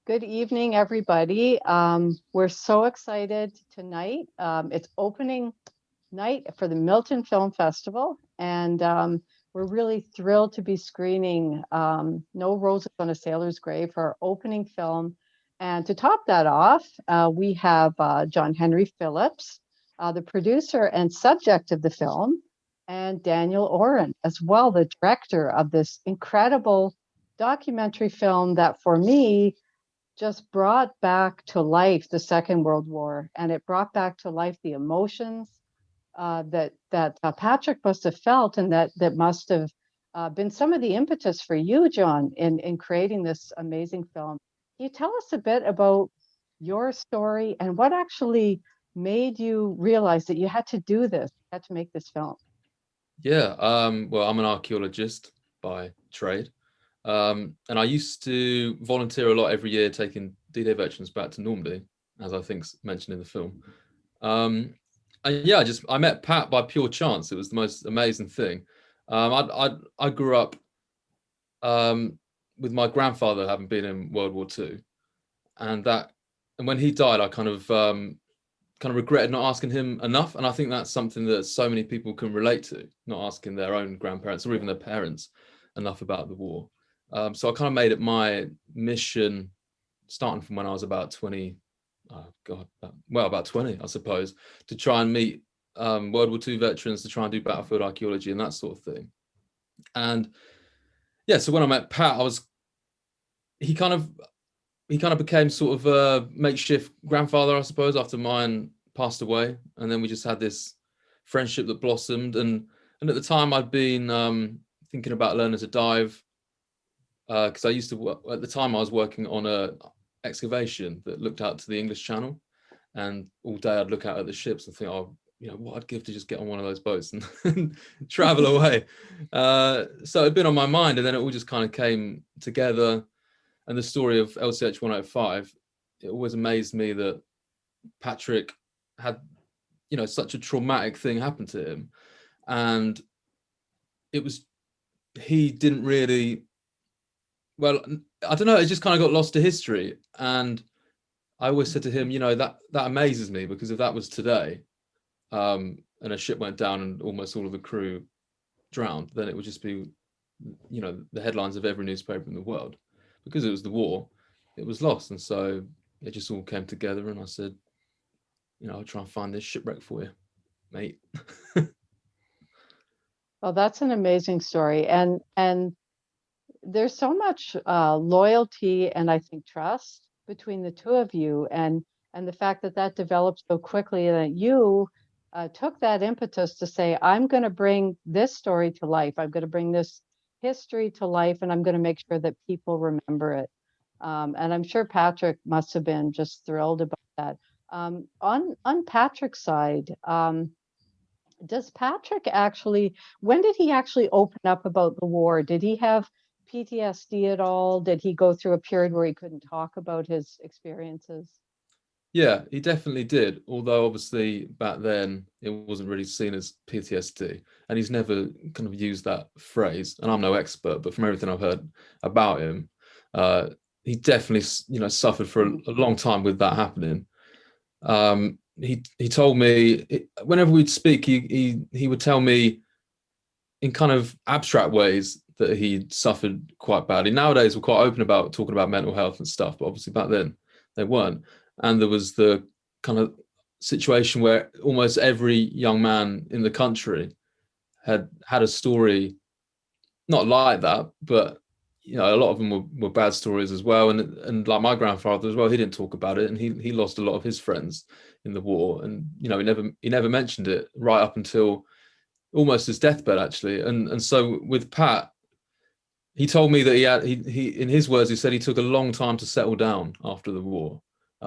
Good evening, everybody. We're so excited tonight. It's opening night for the Milton Film Festival, and we're really thrilled to be screening No Roses on a Sailor's Grave for our opening film. And to top that off, we have John Henry Phillips, the producer and subject of the film, and Daniel Oron as well, the director of this incredible documentary film that for me just brought back to life the Second World War, and it brought back to life the emotions that Patrick must have felt, and that must have been some of the impetus for you, John, in creating this amazing film. Can you tell us a bit about your story and what actually made you realize that you had to do this, you had to make this film? Yeah, well, I'm an archaeologist by trade. And I used to volunteer a lot every year taking D-Day veterans back to Normandy, as I think's mentioned in the film. And yeah, I met Pat by pure chance. It was the most amazing thing. I grew up with my grandfather having been in World War II, and when he died, I kind of regretted not asking him enough. And I think that's something that so many people can relate to, not asking their own grandparents or even their parents enough about the war. So I kind of made it my mission, starting from when I was about 20, about 20, I suppose, to try and meet World War II veterans, to try and do battlefield archaeology and that sort of thing. And yeah, so when I met Pat, he kind of became sort of a makeshift grandfather, I suppose, after mine passed away. And then we just had this friendship that blossomed. And at the time I'd been thinking about learning to dive, because I used to work, at the time I was working on a excavation that looked out to the English Channel, and all day I'd look out at the ships and think, oh, what I'd give to just get on one of those boats and travel away. So it'd been on my mind, and then it all just kind of came together. And the story of LCH 105, it always amazed me that Patrick had, such a traumatic thing happen to him. And he didn't really, well, I don't know, it just kind of got lost to history. And I always said to him, that amazes me, because if that was today, and a ship went down and almost all of the crew drowned, then it would just be, the headlines of every newspaper in the world. Because it was the war, it was lost. And so it just all came together, and I said, I'll try and find this shipwreck for you, mate. Well, that's an amazing story, and there's so much loyalty and I think trust between the two of you, and the fact that that developed so quickly, and that you took that impetus to say, I'm going to bring this story to life. I'm going to bring this history to life, and I'm going to make sure that people remember it. And I'm sure Patrick must have been just thrilled about that. On Patrick's side, does Patrick actually, when did he actually open up about the war? Did he have PTSD at all? Did he go through a period where he couldn't talk about his experiences? Yeah, he definitely did. Although obviously back then it wasn't really seen as PTSD, and he's never kind of used that phrase. And I'm no expert, but from everything I've heard about him, he definitely, suffered for a long time with that happening. He told me, whenever we'd speak, he would tell me in kind of abstract ways that he suffered quite badly. Nowadays we're quite open about talking about mental health and stuff, but obviously back then they weren't. And there was the kind of situation where almost every young man in the country had a story not like that, but a lot of them were bad stories as well. And like my grandfather as well, he didn't talk about it, and he lost a lot of his friends in the war, and he never mentioned it right up until almost his deathbed, actually. And so with Pat, he told me that he in his words, he said he took a long time to settle down after the war,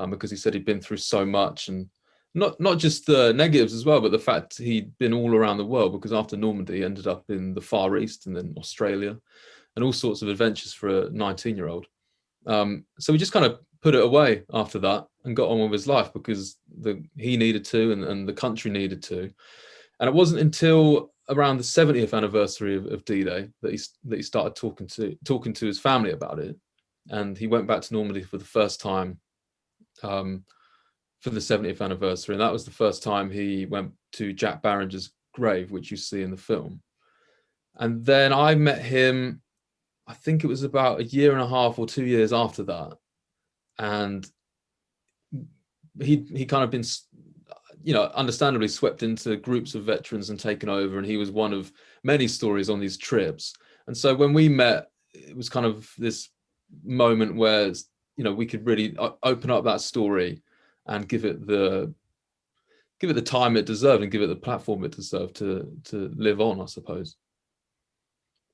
because he said he'd been through so much, and not just the negatives as well, but the fact he'd been all around the world, because after Normandy he ended up in the Far East and then Australia, and all sorts of adventures for a 19-year-old. So he just kind of put it away after that and got on with his life, because he needed to, and the country needed to. And it wasn't until around the 70th anniversary of D-Day that he started talking to his family about it. and he went back to Normandy for the first time for the 70th anniversary, and that was the first time he went to Jack Barringer's grave, which you see in the film. And then I met him, I think it was about a year and a half or 2 years after that, and he kind of been, you know, understandably swept into groups of veterans and taken over, and he was one of many stories on these trips. And so when we met, it was kind of this moment where, you know, we could really open up that story and give it the time it deserved and give it the platform it deserved to live on, I suppose.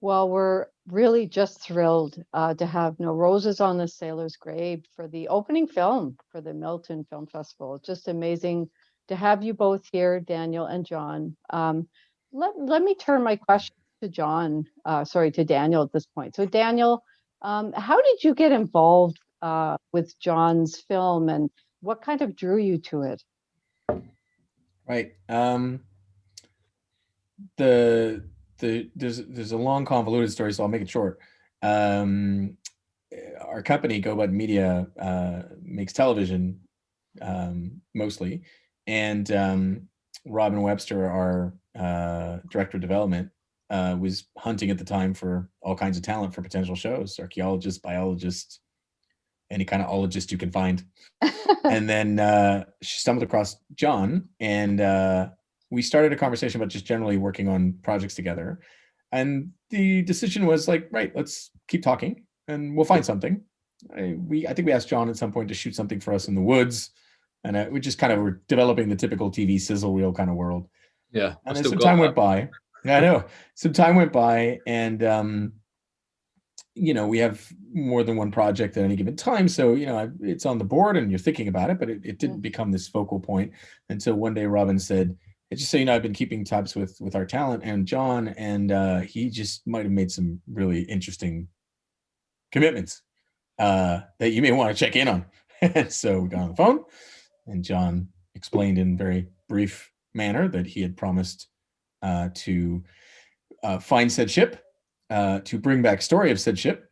Well, we're really just thrilled to have No Roses on the Sailor's Grave for the opening film for the Milton Film Festival. It's just amazing to have you both here, Daniel and John. Let me turn my question to to Daniel at this point. So Daniel, how did you get involved with John's film, and what kind of drew you to it? Right. There's a long convoluted story, so I'll make it short. Our company, Go Bud Media, makes television mostly, and Robin Webster, our director of development, was hunting at the time for all kinds of talent for potential shows: archaeologists, biologists, any kind of ologist you can find. And then she stumbled across John, and we started a conversation about just generally working on projects together. And the decision was like, right, let's keep talking and we'll find something. I think we asked John at some point to shoot something for us in the woods, and we just kind of were developing the typical TV sizzle reel kind of world. Yeah. And then some time went by. Yeah, I know. Some time went by, and you know, we have more than one project at any given time. So, you know, it's on the board and you're thinking about it, but it didn't become this focal point until one day Robin said, just so you know, I've been keeping tabs with our talent and John, and he just might have made some really interesting commitments that you may want to check in on. So we got on the phone, and John explained in very brief manner that he had promised to find said ship, to bring back story of said ship,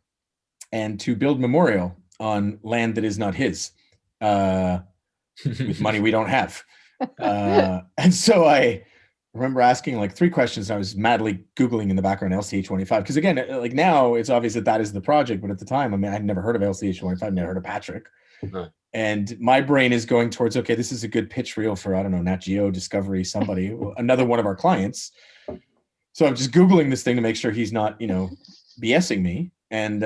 and to build memorial on land that is not his, with money we don't have. And so I remember asking like 3 questions. I was madly Googling in the background LCH-25, because again, like now it's obvious that is the project, but at the time, I mean, I'd never heard of LCH-25, never heard of Patrick. Right. And my brain is going towards, okay, this is a good pitch reel for, I don't know, Nat Geo, Discovery, somebody, another one of our clients. So I'm just Googling this thing to make sure he's not, you know, BSing me. And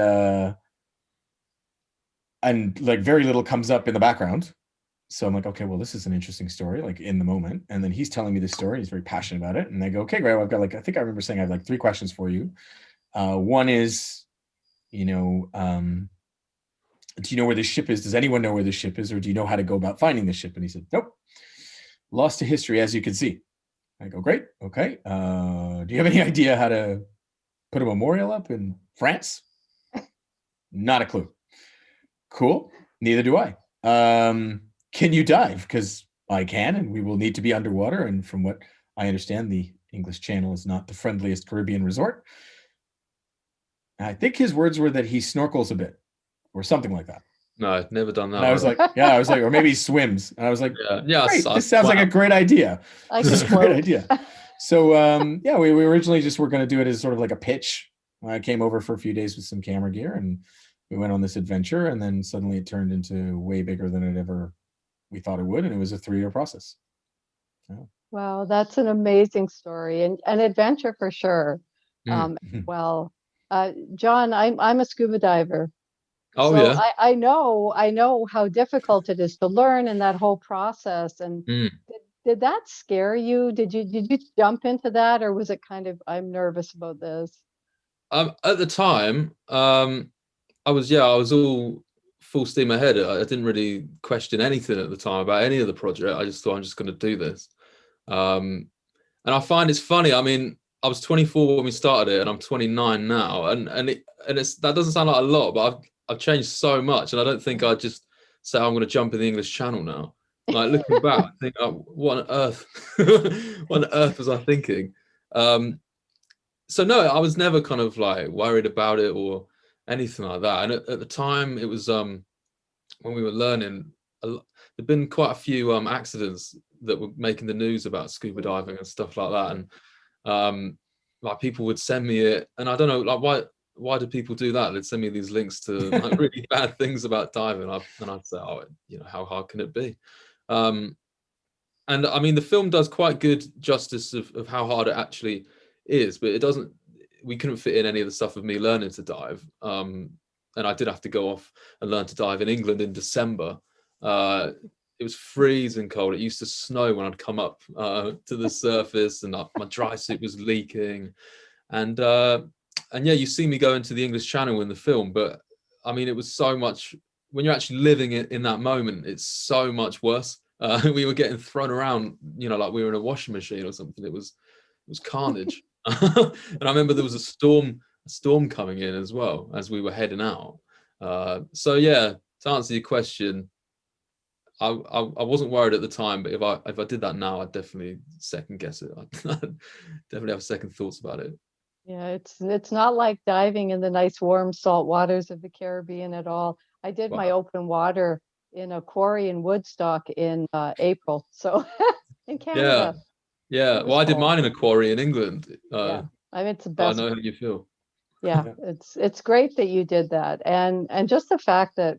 like very little comes up in the background. So I'm like, okay, well, this is an interesting story, like in the moment. And then he's telling me this story. He's very passionate about it. And I go, okay, great. Well, I've got like, I think I remember saying I have like 3 questions for you. One is, you know, do you know where this ship is? Does anyone know where this ship is? Or do you know how to go about finding the ship? And he said, nope, lost to history, as you can see. I go, great. Okay. Do you have any idea how to put a memorial up in France? Not a clue. Cool. Neither do I. Can you dive? Because I can, and we will need to be underwater. And from what I understand, the English Channel is not the friendliest Caribbean resort. I think his words were that he snorkels a bit or something like that. No, I've never done that. And I was like, or maybe he swims. And I was like, yeah, great, this sounds like a great idea. This is a great idea. So, we originally just were going to do it as sort of like a pitch. I came over for a few days with some camera gear, and we went on this adventure, and then suddenly it turned into way bigger than we thought it would, and it was a 3-year process. So. Wow, that's an amazing story and an adventure for sure. Well, John, I'm a scuba diver. Oh, so yeah. I know how difficult it is to learn in that whole process. And did that scare you? Did you jump into that, or was it kind of, I'm nervous about this? At the time, I was all full steam ahead. I didn't really question anything at the time about any of the project. I just thought, I'm just going to do this. And I find it's funny. I mean, I was 24 when we started it, and I'm 29 now. And that doesn't sound like a lot, but I've changed so much. And I don't think I'd just say I'm going to jump in the English Channel now. Like looking back, I think, what on earth? What on earth was I thinking? So no, I was never kind of like worried about it or anything like that. And at the time, it was when we were learning, there'd been quite a few accidents that were making the news about scuba diving and stuff like that. And like people would send me it, and I don't know, like why do people do that? They'd send me these links to like really bad things about diving, and I'd say, oh, you know, how hard can it be? And I mean, the film does quite good justice of how hard it actually is, but it doesn't. We couldn't fit in any of the stuff of me learning to dive, and I did have to go off and learn to dive in England in December. It was freezing cold. It used to snow when I'd come up to the surface, and my dry suit was leaking. And yeah, you see me go into the English Channel in the film, but I mean, it was so much. When you're actually living it in that moment, it's so much worse. We were getting thrown around, you know, like we were in a washing machine or something. It was carnage. And I remember there was a storm coming in as well as we were heading out. So yeah, to answer your question, I wasn't worried at the time, but if I did that now, I'd definitely second guess it. I'd definitely have second thoughts about it. Yeah, it's not like diving in the nice warm salt waters of the Caribbean at all. I did my Wow. open water in a quarry in Woodstock in April, so in Canada. Yeah. It was Well, I did cold. mine in a quarry in England. Yeah, I mean, it's the I best. know how you feel. Yeah, it's great that you did that, and just the fact that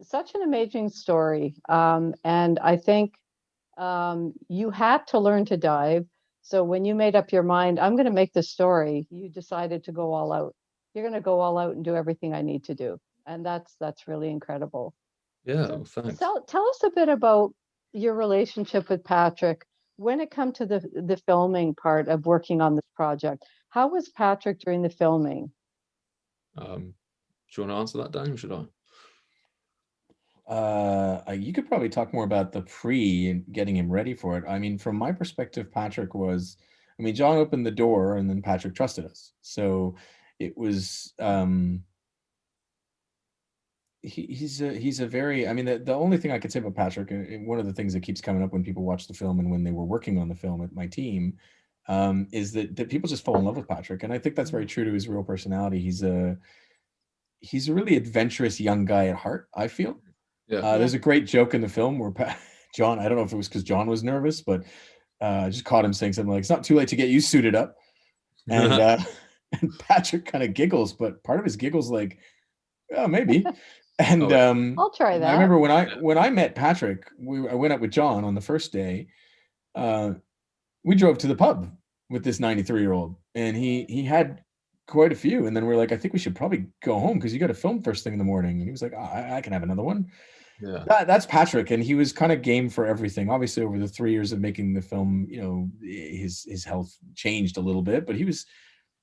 such an amazing story. And I think you had to learn to dive. So when you made up your mind, I'm going to make this story, you decided to go all out. You're going to go all out and do everything I need to do, and that's really incredible. Yeah, So well, thanks. tell us a bit about your relationship with Patrick when it comes to the filming part of working on this project. How was Patrick during the filming? Do you want to answer that, Daniel? Should I? You could probably talk more about the pre and getting him ready for it. I mean, from my perspective, Patrick was, I mean, John opened the door and then Patrick trusted us. So it was, he's a very, I mean, the only thing I could say about Patrick, and one of the things that keeps coming up when people watch the film and when they were working on the film at my team, is that people just fall in love with Patrick. And I think that's very true to his real personality. He's a really adventurous young guy at heart, I feel. Yeah. There's a great joke in the film where John, I don't know if it was because John was nervous, but I just caught him saying something like, "It's not too late to get you suited up." And and Patrick kind of giggles, but part of his giggles like, "Oh, maybe." And I'll try that. I remember when I met Patrick, I went up with John on the first day. We drove to the pub with this 93-year-old, and he had quite a few. And then we're like, I think we should probably go home because you got to film first thing in the morning. And he was like, oh, I can have another one. Yeah. That's Patrick, and he was kind of game for everything. Obviously, over the 3 years of making the film, you know, his health changed a little bit, but he was,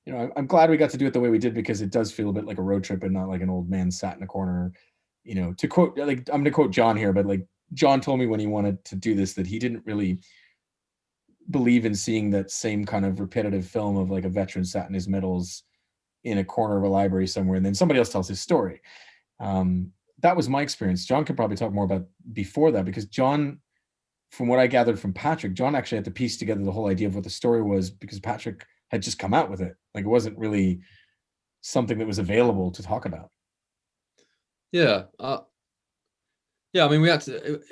you know, I'm glad we got to do it the way we did because it does feel a bit like a road trip and not like an old man sat in a corner. You know, to quote, like, I'm going to quote John here, but like John told me when he wanted to do this that he didn't really believe in seeing that same kind of repetitive film of like a veteran sat in his medals in a corner of a library somewhere, and then somebody else tells his story. That was my experience. John could probably talk more about before that, because John, from what I gathered from Patrick, John actually had to piece together the whole idea of what the story was because Patrick had just come out with it. Like, it wasn't really something that was available to talk about. Yeah. Yeah, I mean, we had to,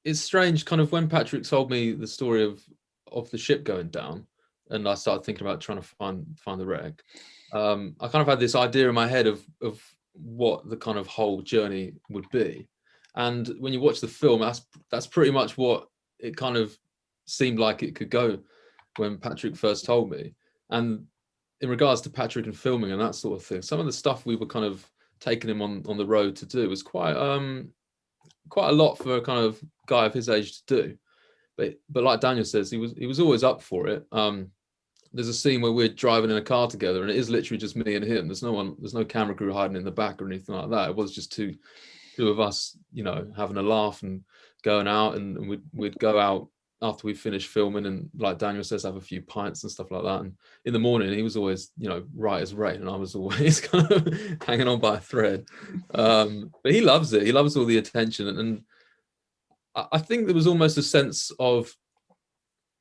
it's strange kind of when Patrick told me the story of the ship going down and I started thinking about trying to find the wreck. I kind of had this idea in my head of what the kind of whole journey would be. And when you watch the film, that's pretty much what it kind of seemed like it could go when Patrick first told me. And in regards to Patrick and filming and that sort of thing, some of the stuff we were kind of taking him on the road to do was quite a lot for a kind of guy of his age to do. But like Daniel says, he was always up for it. There's a scene where we're driving in a car together and it is literally just me and him. There's no camera crew hiding in the back or anything like that. It was just two of us, you know, having a laugh and going out, and we'd go out after we finished filming and, like Daniel says, have a few pints and stuff like that. And in the morning he was always, you know, right as rain, and I was always kind of hanging on by a thread. But he loves it. He loves all the attention, and I think there was almost a sense of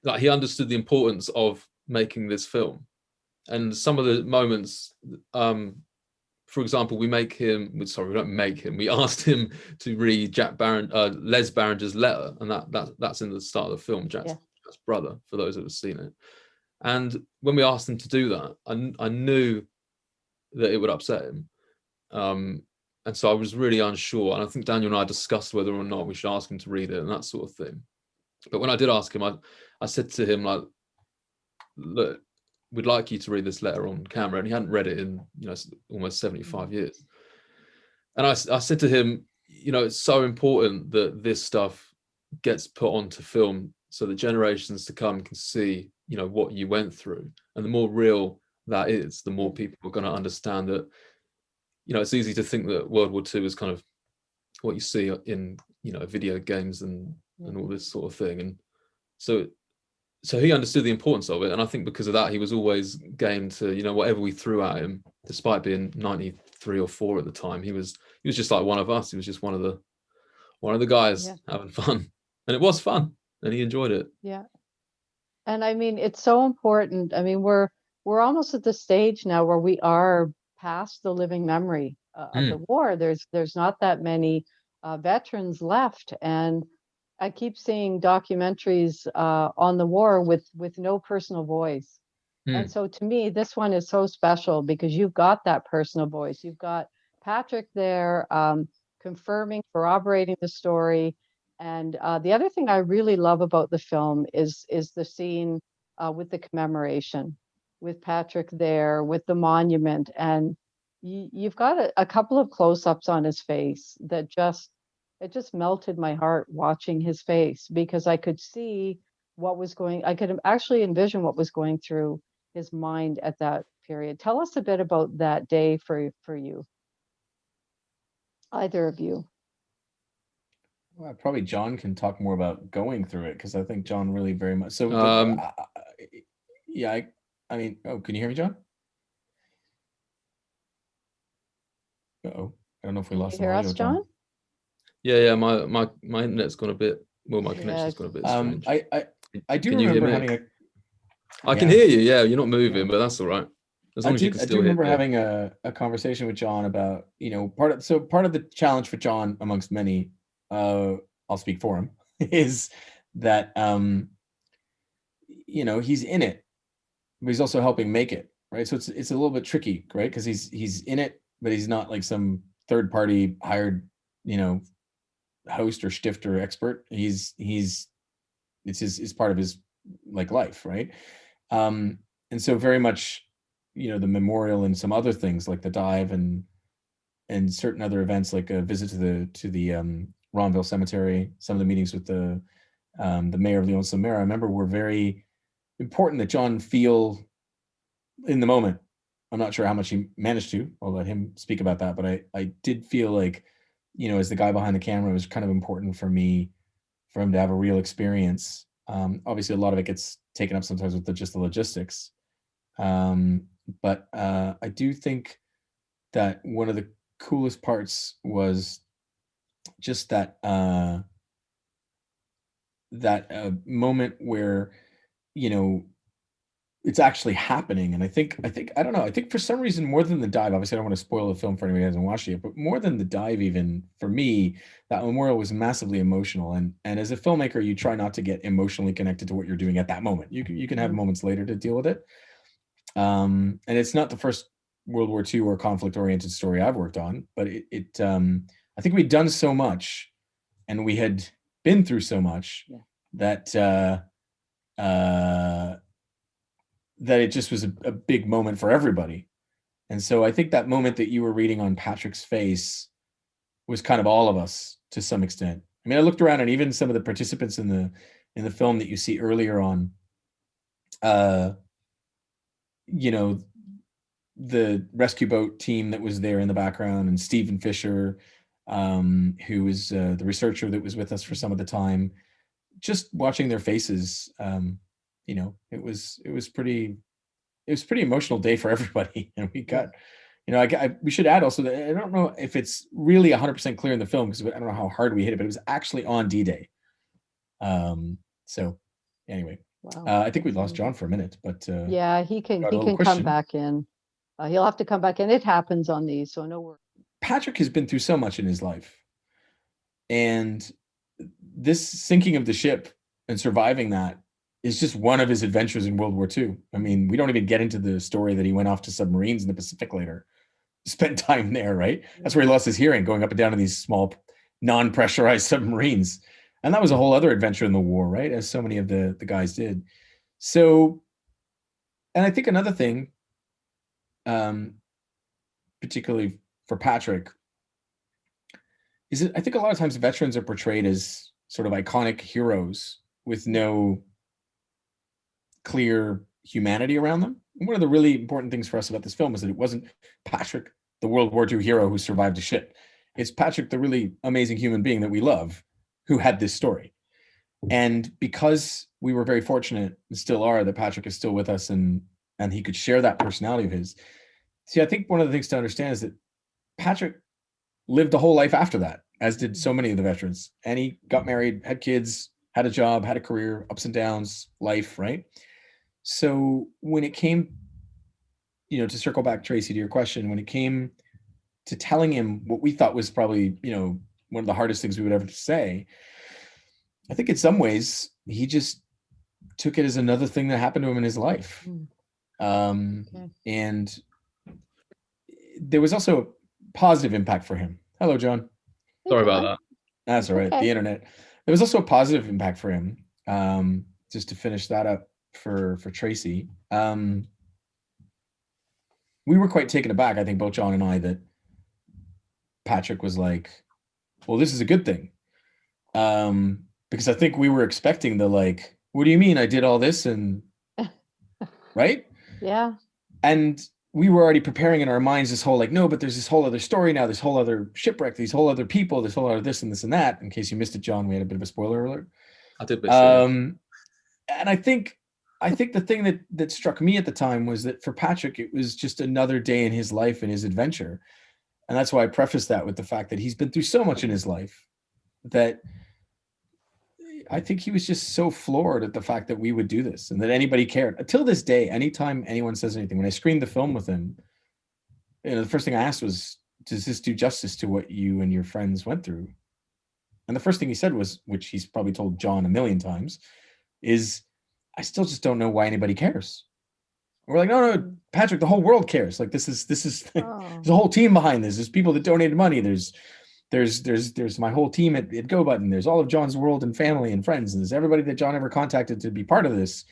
like he understood the importance of making this film. And some of the moments for example, we don't make him. We asked him to read Les Barringer's letter, and that's in the start of the film. Jack's brother, for those that have seen it. And when we asked him to do that, I knew that it would upset him. And so I was really unsure. And I think Daniel and I discussed whether or not we should ask him to read it and that sort of thing. But when I did ask him, I said to him, like, look, we'd like you to read this letter on camera. And he hadn't read it in, almost 75 years. And I said to him, it's so important that this stuff gets put onto film so that generations to come can see, what you went through. And the more real that is, the more people are going to understand that, it's easy to think that World War II is kind of what you see in, video games and all this sort of thing. And so he understood the importance of it. And I think because of that, he was always game to, whatever we threw at him, despite being 93 or 4 at the time, he was just like one of us. He was just one of the guys having fun. And it was fun and he enjoyed it. Yeah. And I mean, it's so important. I mean, we're almost at the stage now where we are past the living memory of the war. There's not that many veterans left. And I keep seeing documentaries on the war with no personal voice. And so to me, this one is so special because you've got that personal voice. You've got Patrick there confirming, corroborating the story. And the other thing I really love about the film is the scene with the commemoration, with Patrick there, with the monument. And you've got a couple of close-ups on his face that it just melted my heart watching his face, because I could see I could actually envision what was going through his mind at that period. Tell us a bit about that day for you, either of you. Well, probably John can talk more about going through it, because I think John really very much. So, I mean, can you hear me, John? Uh-oh, I don't know if we lost Can you hear us, John? Yeah, my internet's gone a bit. Well, my connection's gone a bit strange. I do remember having I can hear you. Yeah, you're not moving, but that's all right. As long as you can still hear. I do remember having a conversation with John about, part of the challenge for John, amongst many, I'll speak for him, is that he's in it, but he's also helping make it, right? So it's a little bit tricky, right? Because he's in it, but he's not like some third party hired, host or stifter expert. It's part of his life, right? And so very much, the memorial and some other things like the dive and certain other events, like a visit to the Ronville Cemetery, some of the meetings with the mayor of Lyon-sur-Mer, I remember were very important that John feel in the moment. I'm not sure how much he managed to. I'll let him speak about that. But I did feel like, as the guy behind the camera, it was kind of important for him to have a real experience. Obviously, a lot of it gets taken up sometimes with just the logistics. But I do think that one of the coolest parts was just that moment where, it's actually happening. And I think I don't know, I think for some reason, more than the dive, obviously I don't want to spoil the film for anybody who hasn't watched it yet, but more than the dive, even for me, that memorial was massively emotional. And as a filmmaker, you try not to get emotionally connected to what you're doing at that moment. You can have moments later to deal with it. And it's not the first World War II or conflict-oriented story I've worked on, but I think we'd done so much and we had been through so much that it just was a big moment for everybody. And so I think that moment that you were reading on Patrick's face was kind of all of us to some extent. I mean, I looked around and even some of the participants in the film that you see earlier on, the rescue boat team that was there in the background, and Stephen Fisher, who was the researcher that was with us for some of the time, just watching their faces, it was pretty emotional day for everybody. And we got, we should add also that I don't know if it's really 100% clear in the film, because I don't know how hard we hit it, but it was actually on D-Day. So anyway, wow. I think we lost John for a minute, but yeah, he can come back in. he'll have to come back, and it happens on these, so no worries. Patrick has been through so much in his life, and this sinking of the ship and surviving that is just one of his adventures in World War II. I mean, we don't even get into the story that he went off to submarines in the Pacific later, spent time there, right? That's where he lost his hearing, going up and down in these small, non-pressurized submarines. And that was a whole other adventure in the war, right? As so many of the guys did. So, and I think another thing, particularly for Patrick, is that I think a lot of times veterans are portrayed as sort of iconic heroes with no clear humanity around them. And one of the really important things for us about this film is that it wasn't Patrick, the World War II hero who survived a ship. It's Patrick, the really amazing human being that we love, who had this story. And because we were very fortunate, and still are, that Patrick is still with us and he could share that personality of his. See, I think one of the things to understand is that Patrick lived a whole life after that, as did so many of the veterans. And he got married, had kids, had a job, had a career, ups and downs, life, right? So when it came, to circle back, Tracy, to your question, when it came to telling him what we thought was probably, one of the hardest things we would ever say, I think in some ways he just took it as another thing that happened to him in his life. Okay. And there was also a positive impact for him. Hello, John. Sorry about that. That's all right. Okay. The internet. There was also a positive impact for him. Just to finish that up for Tracy. We were quite taken aback, I think, both John and I, that Patrick was like, well, this is a good thing. Because I think we were expecting the like, what do you mean I did all this? And right? Yeah. And we were already preparing in our minds this whole like, no, but there's this whole other story now, this whole other shipwreck, these whole other people, this whole other this and this and that. In case you missed it, John, we had a bit of a spoiler alert. I did miss it. And I think the thing that struck me at the time was that for Patrick, it was just another day in his life and his adventure. And that's why I prefaced that with the fact that he's been through so much in his life that I think he was just so floored at the fact that we would do this and that anybody cared. Until this day, anytime anyone says anything, when I screened the film with him, the first thing I asked was, does this do justice to what you and your friends went through? And the first thing he said was, which he's probably told John a million times, is, I still just don't know why anybody cares. And we're like, no, Patrick, the whole world cares. Like this is there's a whole team behind this. There's people that donated money. There's my whole team at Go Button. There's all of John's world and family and friends. And there's everybody that John ever contacted to be part of this.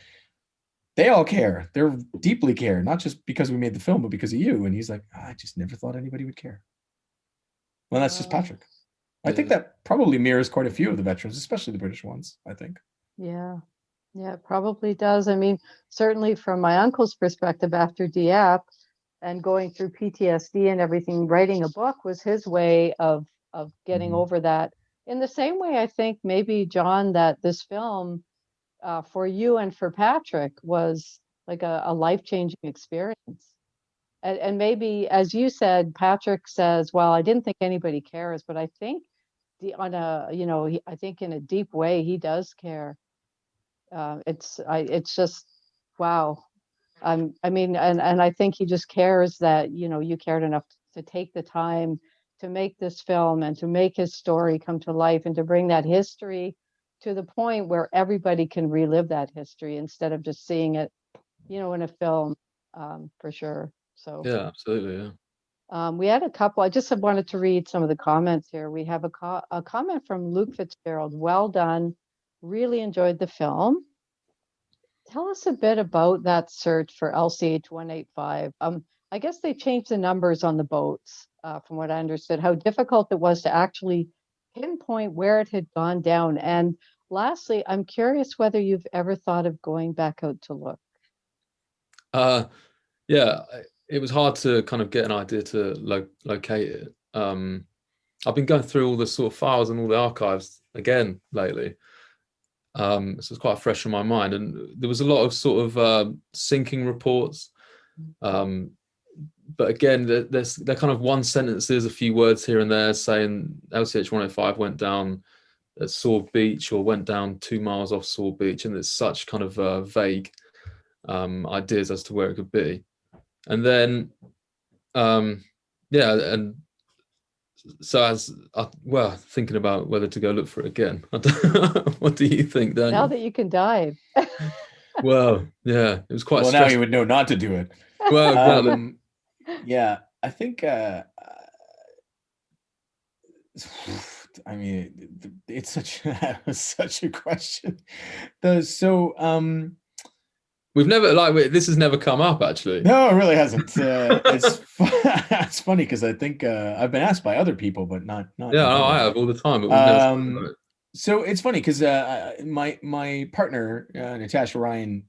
They all care. They're deeply care, not just because we made the film, but because of you. And he's like, I just never thought anybody would care. Well, that's just Patrick. I think that probably mirrors quite a few of the veterans, especially the British ones, I think. Yeah, it probably does. I mean, certainly from my uncle's perspective after Dieppe and going through PTSD and everything, writing a book was his way of getting over that. In the same way, I think maybe, John, that this film for you and for Patrick was like a life-changing experience. And maybe, as you said, Patrick says, well, I didn't think anybody cares, but I think I think in a deep way, he does care. It's just, wow. I mean, and I think he just cares that, you cared enough to take the time to make this film and to make his story come to life and to bring that history to the point where everybody can relive that history instead of just seeing it, in a film, for sure. So yeah, absolutely. Yeah. We had a couple. I just wanted to read some of the comments here. We have a comment from Luke Fitzgerald. Well done. Really enjoyed the film. Tell us a bit about that search for LCH 185. I guess they changed the numbers on the boats, from what I understood, how difficult it was to actually pinpoint where it had gone down. And lastly, I'm curious whether you've ever thought of going back out to look. Yeah, it was hard to kind of get an idea to locate it. I've been going through all the sort of files and all the archives again lately. So it's quite fresh in my mind, and there was a lot of sort of sinking reports, but again, they're kind of one sentences, a few words here and there saying LCH 185 went down at Saw Beach or went down 2 miles off Saw Beach, and it's such kind of vague ideas as to where it could be. And then Yeah, and so as well, thinking about whether to go look for it again. What do you think, Now Daniel? that you can dive. Well, yeah, it was quite Well, now you stressful. would know not to do it. Well, exactly. Yeah, I think I mean, it's such a question. We've never this has never come up actually. No, it really hasn't. It's it's funny because I think I've been asked by other people, but not Yeah, you, no, I Daniel. have all the time, but we've never spoken about it. So it's funny because my partner Natasha Ryan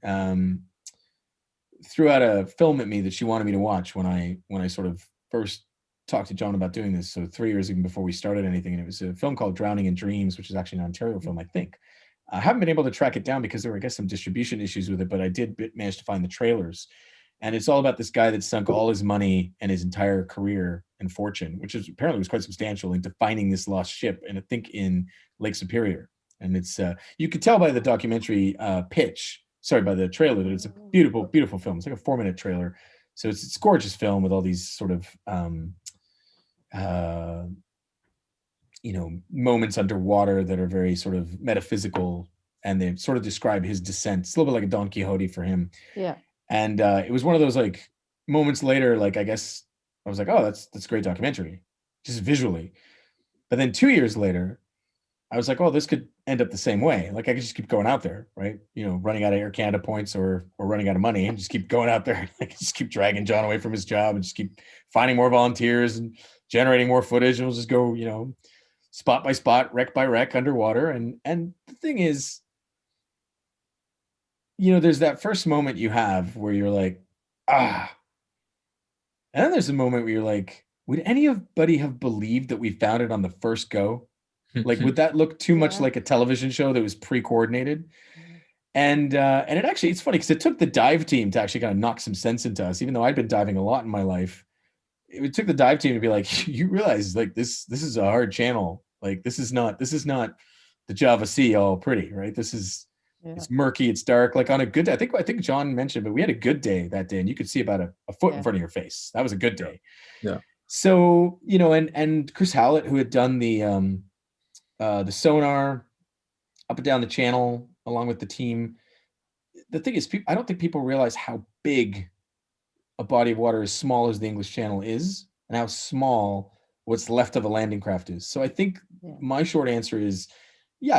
threw out a film at me that she wanted me to watch when I sort of first talked to John about doing this. So 3 years even before we started anything, and it was a film called Drowning in Dreams, which is actually an Ontario film, I think. I haven't been able to track it down because there were, I guess, some distribution issues with it, but I did manage to find the trailers. And it's all about this guy that sunk all his money and his entire career and fortune, which is apparently was quite substantial, into finding this lost ship, and I think in Lake Superior. And it's you could tell by the documentary by the trailer, that it's a beautiful, beautiful film. It's like a 4-minute trailer. So it's a gorgeous film with all these sort of moments underwater that are very sort of metaphysical, and they sort of describe his descent. It's a little bit like a Don Quixote for him. Yeah. And it was one of those like moments later, like I guess I was like, oh, that's a great documentary, just visually. But then 2 years later, I was like, oh, this could end up the same way. Like I could just keep going out there, right? Running out of Air Canada points or running out of money, and just keep going out there. Like just keep dragging John away from his job and just keep finding more volunteers and generating more footage. And we'll just go, spot by spot, wreck by wreck underwater. And the thing is, there's that first moment you have where you're like, and then there's a moment where you're like, would anybody have believed that we found it on the first go? Like, would that look too much like a television show that was pre-coordinated? And it actually, it's funny because it took the dive team to actually kind of knock some sense into us, even though I'd been diving a lot in my life. It took the dive team to be like, you realize like this is a hard channel. Like this is not the Java Sea all pretty, right? This is it's murky, it's dark. Like on a good day, I think John mentioned, but we had a good day that day, and you could see about a foot in front of your face. That was a good day. Yeah. So and Chris Hallett, who had done the sonar up and down the channel along with the team. The thing is, I don't think people realize how big a body of water as small as the English Channel is, and how small what's left of a landing craft is. So I think my short answer is,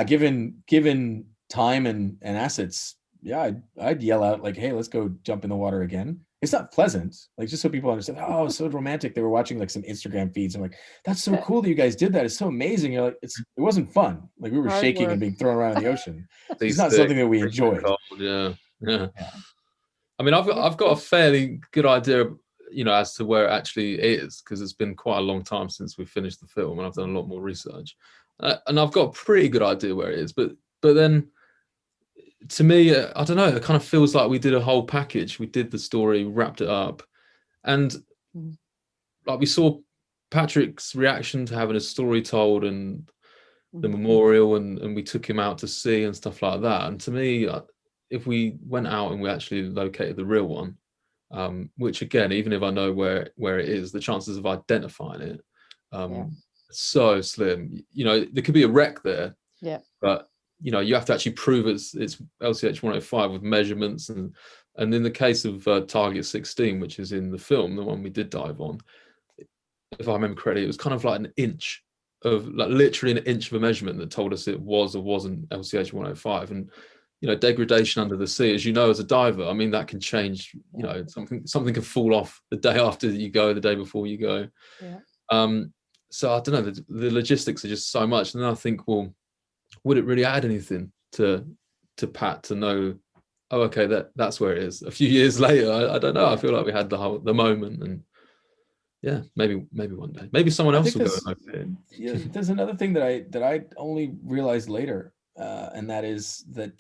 given time and assets, I'd yell out like, hey, let's go jump in the water again. It's not pleasant, like just so people understand. Oh, it's so romantic. They were watching like some Instagram feeds. I'm like, that's so cool that you guys did that. It's so amazing. You're like, it wasn't fun. Like we were shaking and being thrown around in the ocean. It's not something that we enjoyed. Yeah. I mean, I've got a fairly good idea, as to where it actually is, because it's been quite a long time since we finished the film, and I've done a lot more research, and I've got a pretty good idea where it is. But then, to me, I don't know. It kind of feels like we did a whole package. We did the story, wrapped it up, and like we saw Patrick's reaction to having a story told and the memorial, and we took him out to sea and stuff like that. And to me, if we went out and we actually located the real one, which again, even if I know where it is, the chances of identifying it so slim. There could be a wreck there, but you have to actually prove it's LCH 105 with measurements, and in the case of Target 16, which is in the film, the one we did dive on, if I remember correctly, it was kind of like an inch of, like literally an inch of a measurement that told us it was or wasn't LCH 105. And degradation under the sea, as as a diver, I mean, that can change. Something can fall off the day after you go, the day before you go. So I don't know, the logistics are just so much. And then I think, well, would it really add anything to Pat to know, oh, okay, that's where it is a few years later? I don't know. I feel like we had the moment, and maybe one day, maybe someone else will go. There's another thing that I only realized later, and that is that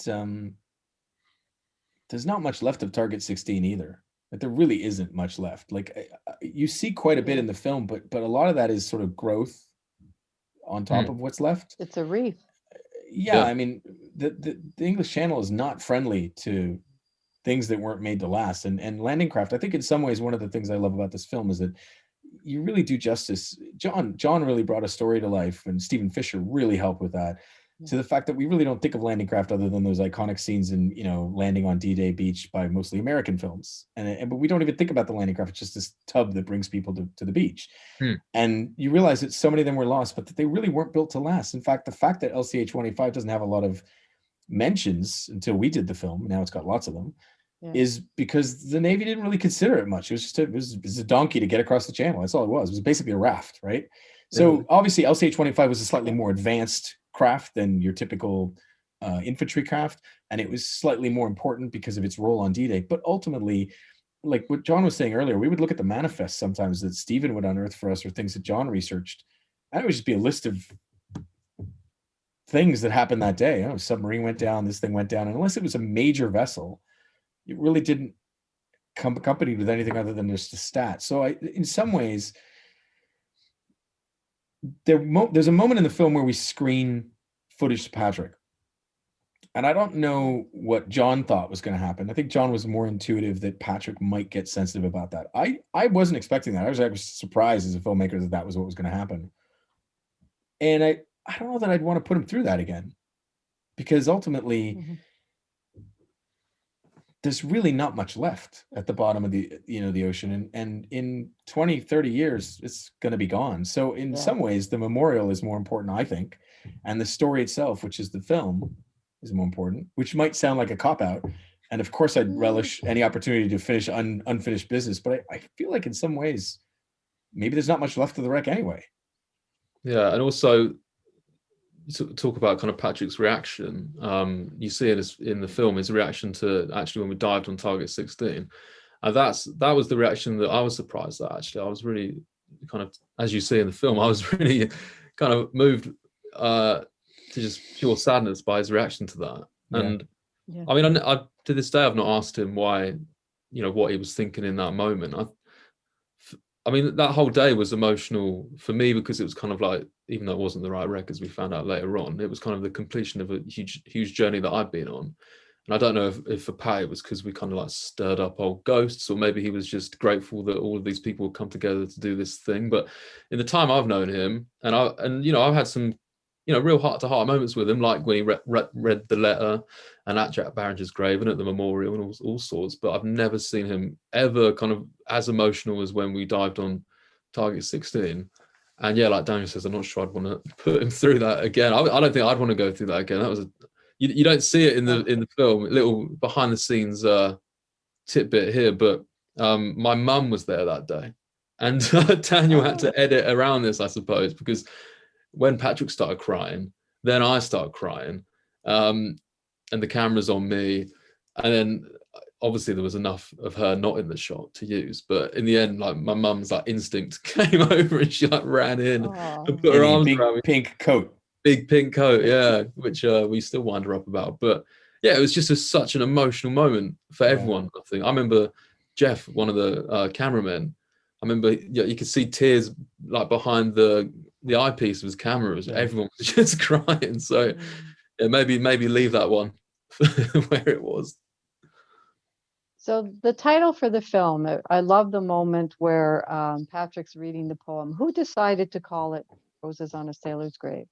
there's not much left of Target 16 either. Like there really isn't much left. Like you see quite a bit in the film, but a lot of that is sort of growth on top of what's left. It's a reef. I mean, the English Channel is not friendly to things that weren't made to last. And landing craft, I think in some ways, one of the things I love about this film is that you really do justice. John really brought a story to life, and Stephen Fisher really helped with that. To the fact that we really don't think of landing craft other than those iconic scenes in, landing on D-Day Beach by mostly American films. But we don't even think about the landing craft. It's just this tub that brings people to the beach. And you realize that so many of them were lost, but that they really weren't built to last. In fact, the fact that LCH-185 doesn't have a lot of mentions until we did the film, now it's got lots of them, is because the Navy didn't really consider it much. It was just it was a donkey to get across the channel. That's all it was. It was basically a raft, right? So obviously LCH-185 was a slightly more advanced craft than your typical infantry craft, and it was slightly more important because of its role on D-Day. But ultimately, like what John was saying earlier, we would look at the manifests sometimes that Stephen would unearth for us, or things that John researched, and it would just be a list of things that happened that day. Submarine went down, this thing went down, and unless it was a major vessel, it really didn't come accompanied with anything other than just a stat. So in some ways, there's a moment in the film where we screen footage to Patrick, and I don't know what John thought was going to happen. I think John was more intuitive that Patrick might get sensitive about that. I wasn't expecting that. I was actually surprised as a filmmaker that was what was going to happen, and I don't know that I'd want to put him through that again, because ultimately there's really not much left at the bottom of the ocean, and in 20, 30 years, it's going to be gone. So in some ways, the memorial is more important, I think. And the story itself, which is the film, is more important, which might sound like a cop-out. And of course, I'd relish any opportunity to finish unfinished business. But I feel like in some ways, maybe there's not much left of the wreck anyway. Yeah, and also, talk about kind of Patrick's reaction. You see it in the film, his reaction to actually when we dived on target 16, and that was the reaction that I was surprised at. Actually, I was really kind of, as you see in the film, I was really kind of moved to just pure sadness by his reaction to that. And I mean, I to this day I've not asked him why, what he was thinking in that moment. I mean, that whole day was emotional for me because it was kind of like, even though it wasn't the right wreck, as we found out later on, it was kind of the completion of a huge journey that I'd been on. And I don't know if for Pat it was because we kind of like stirred up old ghosts, or maybe he was just grateful that all of these people would come together to do this thing. But in the time I've known him, and I've had some, real heart-to-heart moments with him, like when he read the letter and at Jack Barringer's grave and at the memorial and all sorts, but I've never seen him ever kind of as emotional as when we dived on target 16. And yeah, like Daniel says, I'm not sure I'd want to put him through that again. I don't think I'd want to go through that again. That was you don't see it in the film, a little behind the scenes tidbit here, but my mum was there that day, and Daniel had to edit around this, I suppose, because when Patrick started crying, then I started crying, and the camera's on me, and then obviously there was enough of her not in the shot to use, but in the end, like my mum's like instinct came over and she like ran in and put her arms around me. Big pink coat, yeah, which we still wind her up about. But yeah, it was just such an emotional moment for everyone. I think I remember Jeff, one of the cameramen. I remember you could see tears like behind the eyepiece of his camera. Everyone was just crying. So yeah, maybe leave that one where it was. So the title for the film, I love the moment where Patrick's reading the poem. Who decided to call it Roses on a Sailor's Grave?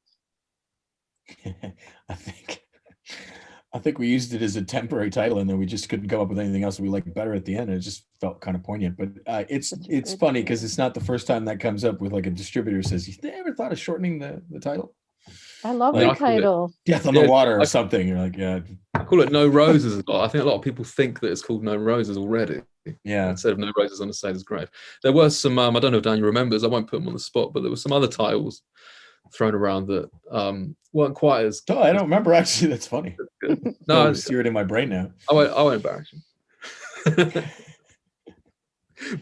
I think we used it as a temporary title, and then we just couldn't come up with anything else that we liked better at the end. And it just felt kind of poignant. But it's funny because it's not the first time that comes up with like a distributor says, "You ever thought of shortening the title?" I love the title. Death on the Water or something. You're like, yeah. I call it No Roses. I think a lot of people think that it's called No Roses already. Yeah. Instead of No Roses on a Sailor's Grave. There were some, I don't know if Daniel remembers, I won't put them on the spot, but there were some other titles thrown around that weren't quite as... Oh, I don't remember actually. That's funny. No, I see it in my brain now. I won't embarrass you.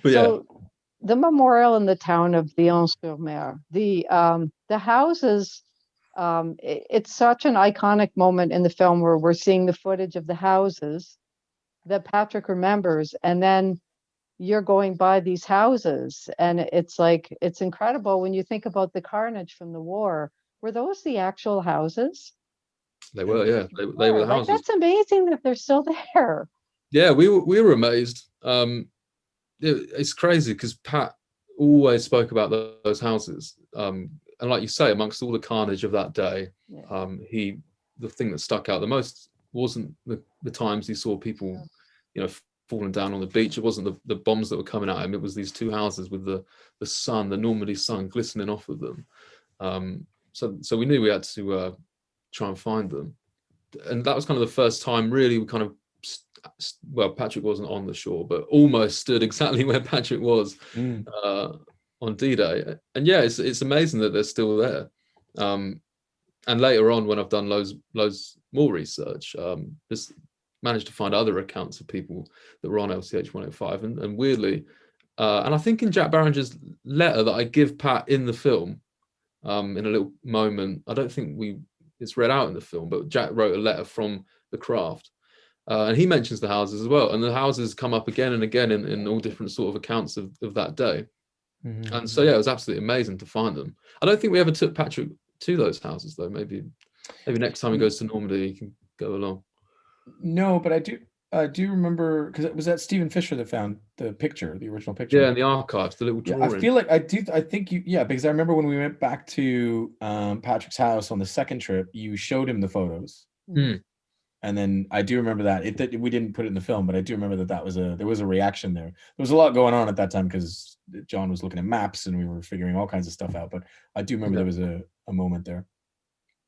But so, the memorial in the town of Lyon-sur-Mer, the houses, it's such an iconic moment in the film where we're seeing the footage of the houses that Patrick remembers, and then you're going by these houses, and it's like, it's incredible when you think about the carnage from the war. Were those the actual houses? They were, yeah. They were the houses. That's amazing that they're still there. Yeah, we were amazed. It's crazy because Pat always spoke about those houses, and like you say, amongst all the carnage of that day, the thing that stuck out the most wasn't the times he saw people, falling down on the beach. It wasn't the bombs that were coming at him. It was these two houses with the sun, the Normandy sun, glistening off of them. So we knew we had to try and find them, and that was kind of the first time really we kind of, well, Patrick wasn't on the shore, but almost stood exactly where Patrick was on D-Day. And yeah, it's amazing that they're still there. And later on, when I've done loads more research, just managed to find other accounts of people that were on LCH 105, and weirdly, and I think in Jack Barringer's letter that I give Pat in the film, in a little moment, I don't think it's read out in the film, but Jack wrote a letter from the craft. And he mentions the houses as well, and the houses come up again and again in all different sort of accounts of that day. And so yeah, it was absolutely amazing to find them. I don't think we ever took Patrick to those houses though. Maybe next time he goes to Normandy, he can go along. No, but I do remember, because it was that Stephen Fisher that found the original picture. Yeah, in the archives, the little drawing. I feel like I think because I remember when we went back to Patrick's house on the second trip, you showed him the photos. And then I do remember that we didn't put it in the film, but I do remember that there was a reaction there. There was a lot going on at that time because John was looking at maps and we were figuring all kinds of stuff out. But I do remember there was a moment there.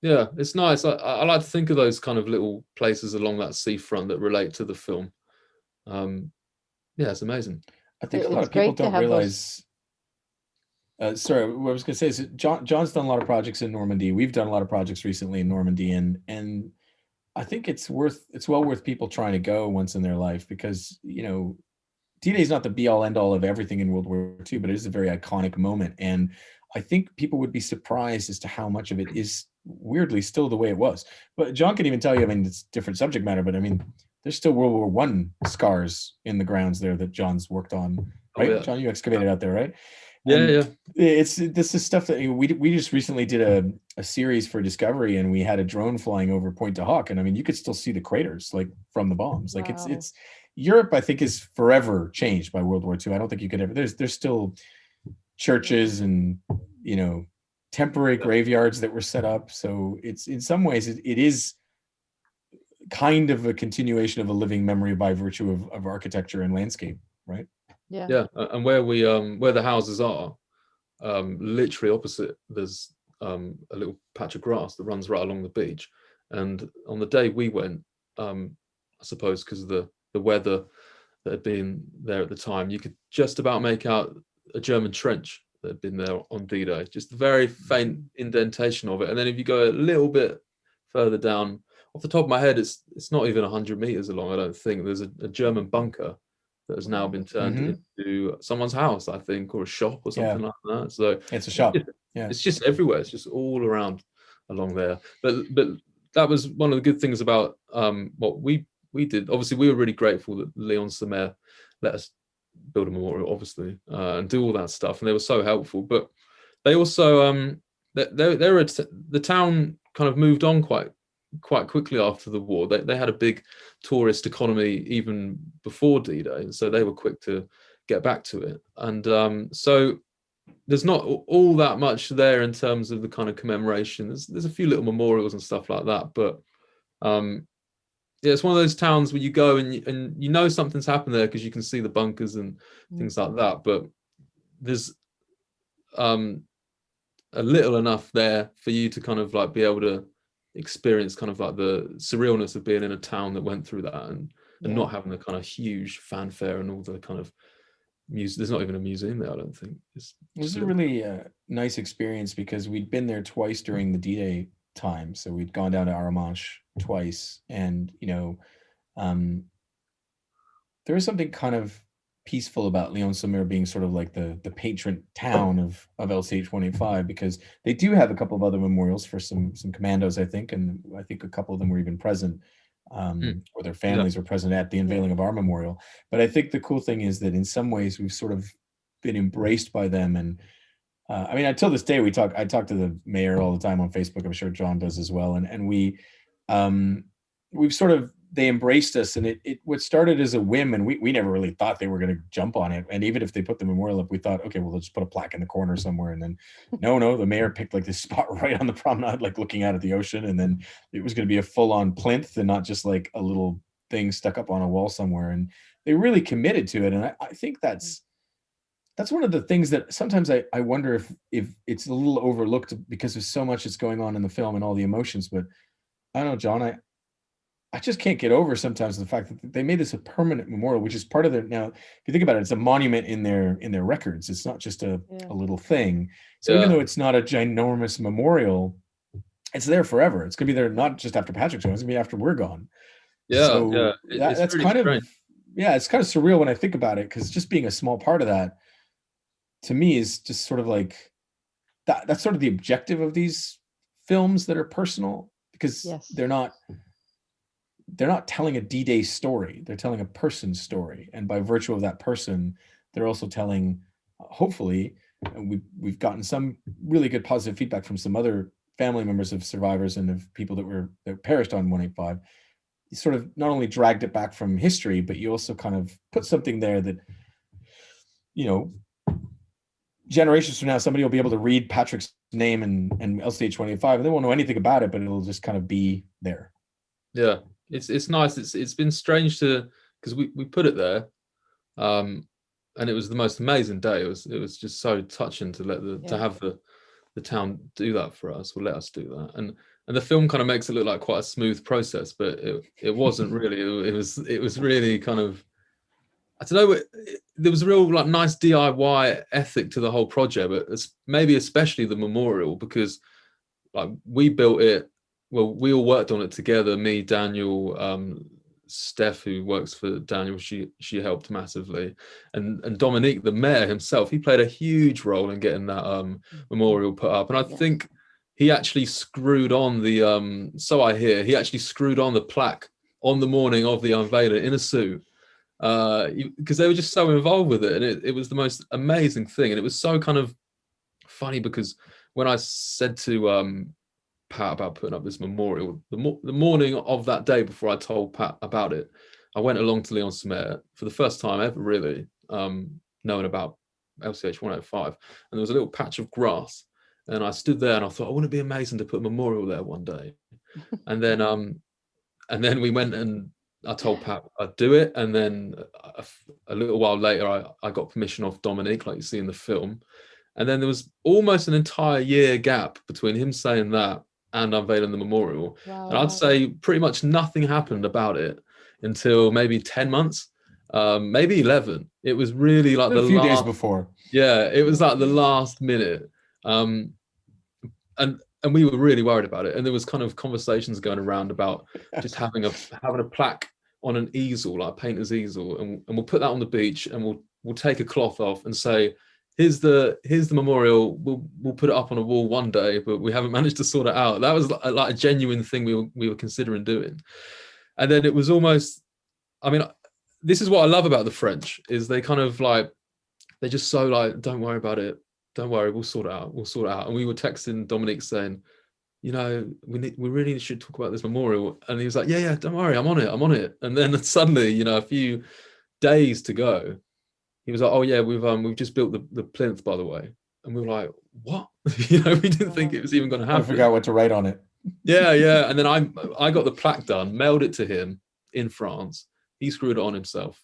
Yeah, it's nice. I like to think of those kind of little places along that seafront that relate to the film. Yeah, it's amazing. I think a lot of people don't realize. Sorry, what I was going to say is John's done a lot of projects in Normandy. We've done a lot of projects recently in Normandy, and I think it's well worth people trying to go once in their life, because D-Day is not the be all end all of everything in World War II, but it is a very iconic moment, and I think people would be surprised as to how much of it is weirdly still the way it was. But John can even tell you, I mean, it's different subject matter, but I mean, there's still World War I scars in the grounds there that John's worked on, right? Oh, yeah. John, you excavated out there, right? Yeah. This is stuff that we just recently did a series for Discovery, and we had a drone flying over Pointe du Hoc, and I mean, you could still see the craters like from the bombs. Like it's Europe, I think, is forever changed by World War II. I don't think you could ever. There's still churches and temporary graveyards that were set up. So it's in some ways it is kind of a continuation of a living memory by virtue of architecture and landscape, right? Yeah. And where the houses are, literally opposite, there's a little patch of grass that runs right along the beach. And on the day we went, I suppose because of the weather that had been there at the time, you could just about make out a German trench that had been there on D-Day, just a very faint indentation of it. And then if you go a little bit further down, off the top of my head, it's not even 100 meters along, I don't think. There's a German bunker that has now been turned into someone's house, I think, or a shop or something like that. So it's a shop. It's just everywhere. It's just all around along there. But that was one of the good things about what we did. Obviously, we were really grateful that Leon Semer let us build a memorial, obviously, and do all that stuff, and they were so helpful. But they also the town kind of moved on quite quickly after the war. They had a big tourist economy even before D-Day, and so they were quick to get back to it. And so there's not all that much there in terms of the kind of commemoration. There's a few little memorials and stuff like that, but yeah, it's one of those towns where you go and you know something's happened there because you can see the bunkers and things like that, but there's a little enough there for you to kind of like be able to experience kind of like the surrealness of being in a town that went through that, and not having the kind of huge fanfare and all the kind of music. There's not even a museum there, I don't think. It was a really nice experience because we'd been there twice during the D-Day time. So we'd gone down to Arromanches twice, and there was something kind of peaceful about Lyon-sur-Mer being sort of like the patron town of LCH 185, because they do have a couple of other memorials for some commandos, I think, and I think a couple of them were even present, or their families were present at the unveiling of our memorial. But I think the cool thing is that in some ways we've sort of been embraced by them, and I mean, until this day, I talk to the mayor all the time on Facebook. I'm sure John does as well, and we've sort of they embraced us, and it what started as a whim, and we never really thought they were going to jump on it. And even if they put the memorial up, we thought, okay, well, let's put a plaque in the corner somewhere. And then no, the mayor picked like this spot right on the promenade, like looking out at the ocean, and then it was going to be a full-on plinth and not just like a little thing stuck up on a wall somewhere. And they really committed to it. And I think that's one of the things that sometimes I wonder if it's a little overlooked because there's so much that's going on in the film and all the emotions. But I don't know, John, I just can't get over sometimes the fact that they made this a permanent memorial, which is part of their, now, if you think about it, it's a monument in their records. It's not just a little thing. So even though it's not a ginormous memorial, it's there forever. It's gonna be there not just after Patrick's gone, it's gonna be after we're gone. That's kind of, it's kind of surreal when I think about it, because just being a small part of that, to me, is just sort of like that's sort of the objective of these films that are personal, because they're not telling a D-Day story. They're telling a person's story. And by virtue of that person, they're also telling, hopefully, and we've gotten some really good positive feedback from some other family members of survivors and of people that perished on 185. You sort of not only dragged it back from history, but you also kind of put something there that, you know, generations from now, somebody will be able to read Patrick's name and LCH 185, and they won't know anything about it, but it'll just kind of be there. Yeah. It's nice. It's been strange because we put it there, and it was the most amazing day. It was just so touching to to have the town do that for us, or let us do that. And the film kind of makes it look like quite a smooth process, but it wasn't really. It was really kind of, I don't know. There was a real like nice DIY ethic to the whole project, but maybe especially the memorial, because like we built it. Well, we all worked on it together. Me, Daniel, Steph, who works for Daniel, she helped massively, and Dominique, the mayor himself, he played a huge role in getting that memorial put up. And I think he actually screwed on the so I hear he actually screwed on the plaque on the morning of the unveiling in a suit, because they were just so involved with it, and it was the most amazing thing. And it was so kind of funny, because when I said to Pat about putting up this memorial, the morning of that day before I told Pat about it, I went along to Lyon-sur-Mer for the first time ever, really, knowing about LCH 105, and there was a little patch of grass, and I stood there and I thought, wouldn't it be amazing to put a memorial there one day? And then we went, and I told Pat I'd do it, and then a little while later I got permission off Dominique, like you see in the film, and then there was almost an entire year gap between him saying that and unveiling the memorial. Wow. And I'd say pretty much nothing happened about it until maybe 10 months, maybe 11. It was really like a few days before. Yeah, it was like the last minute. And we were really worried about it. And there was kind of conversations going around about just having a plaque on an easel, like a painter's easel, and we'll put that on the beach, and we'll take a cloth off and say, here's the memorial. We'll put it up on a wall one day, but we haven't managed to sort it out. That was like a genuine thing we were considering doing. And then it was almost, I mean, this is what I love about the French, is they kind of like, they're just so like, don't worry about it. Don't worry, we'll sort it out. We'll sort it out. And we were texting Dominique saying, you know, we really should talk about this memorial. And he was like, yeah, don't worry, I'm on it. And then suddenly, you know, a few days to go, he was like, oh yeah, we've just built the plinth, by the way. And we were like, what? You know, we didn't think it was even going to happen. I forgot what to write on it. Yeah. And then I got the plaque done, mailed it to him in France. He screwed it on himself.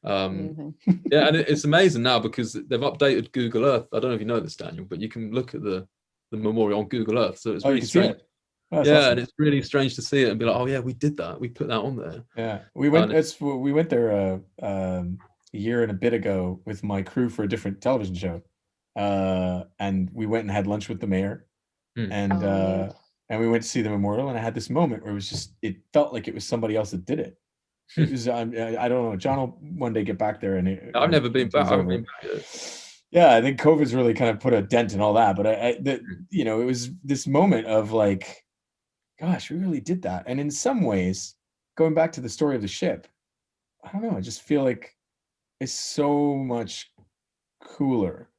Yeah, and it's amazing now because they've updated Google Earth. I don't know if you know this, Daniel, but you can look at the memorial on Google Earth. So it's really strange. Yeah, awesome. And it's really strange to see it and be like, oh yeah, we did that. We put that on there. Yeah, we went there a year and a bit ago with my crew for a different television show, and we went and had lunch with the mayor, and we went to see the memorial. And I had this moment where it felt like it was somebody else that did it. It was I don't know. John will one day get back there, and I've never been back. I haven't been back yet. Yeah, I think COVID's really kind of put a dent in all that. But you know, it was this moment of like, gosh, we really did that. And in some ways, going back to the story of the ship, I don't know. I just feel like it's so much cooler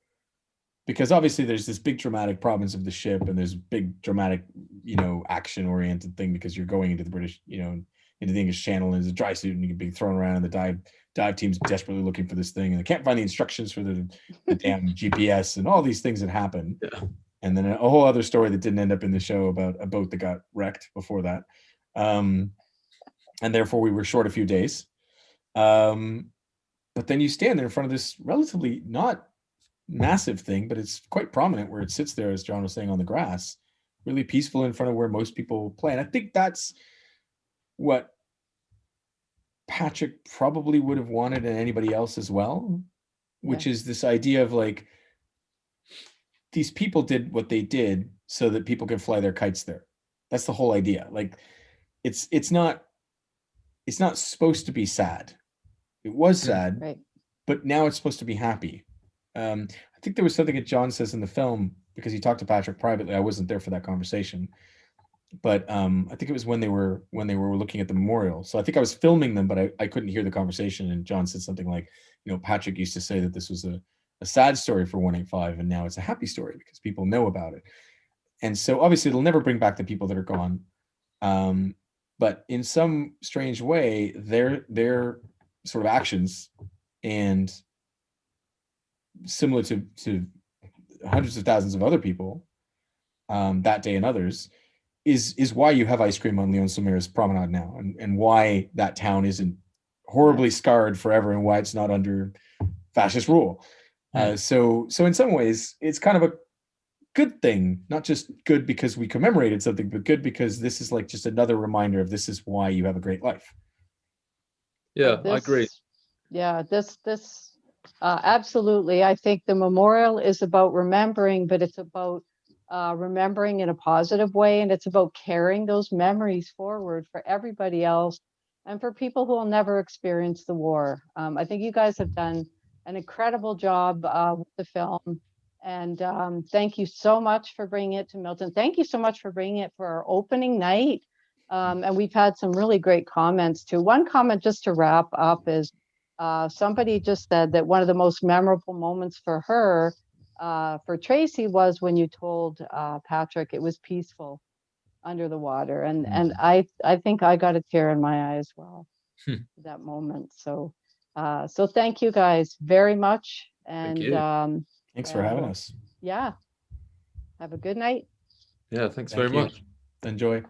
because obviously there's this big dramatic province of the ship, and there's big dramatic, you know, action oriented thing because you're going into the British, you know, into the English Channel, and there's a dry suit, and you can be thrown around, and the dive team's desperately looking for this thing, and they can't find the instructions for the damn GPS, and all these things that happen. Yeah. And then a whole other story that didn't end up in the show about a boat that got wrecked before that. And therefore we were short a few days. But then you stand there in front of this relatively not massive thing, but it's quite prominent where it sits there, as John was saying, on the grass, really peaceful in front of where most people play. And I think that's what Patrick probably would have wanted, and anybody else as well, which is this idea of like, these people did what they did so that people can fly their kites there. That's the whole idea. Like, it's not supposed to be sad. It was sad, Right. but now it's supposed to be happy. I think there was something that John says in the film, because he talked to Patrick privately. I wasn't there for that conversation, but I think it was when they were looking at the memorial. So I think I was filming them, but I couldn't hear the conversation. And John said something like, Patrick used to say that this was a sad story for 185, and now it's a happy story because people know about it. And so obviously it'll never bring back the people that are gone, but in some strange way, their sort of actions, and similar to hundreds of thousands of other people that day and others, is why you have ice cream on Leon Samira's promenade now, and why that town isn't horribly scarred forever, and why it's not under fascist rule. So in some ways, it's kind of a good thing, not just good because we commemorated something, but good because this is like just another reminder of this is why you have a great life. Yeah, I agree. Yeah, this absolutely. I think the memorial is about remembering, but it's about remembering in a positive way, and it's about carrying those memories forward for everybody else and for people who will never experience the war. I think you guys have done an incredible job with the film, and thank you so much for bringing it to Milton. Thank you so much for bringing it for our opening night. And we've had some really great comments too. One comment, just to wrap up, is somebody just said that one of the most memorable moments for her, for Tracy, was when you told Patrick it was peaceful under the water. And I think I got a tear in my eye as well, that moment. So thank you guys very much. And thanks for having us. Yeah. Have a good night. Yeah, thanks very much. Enjoy.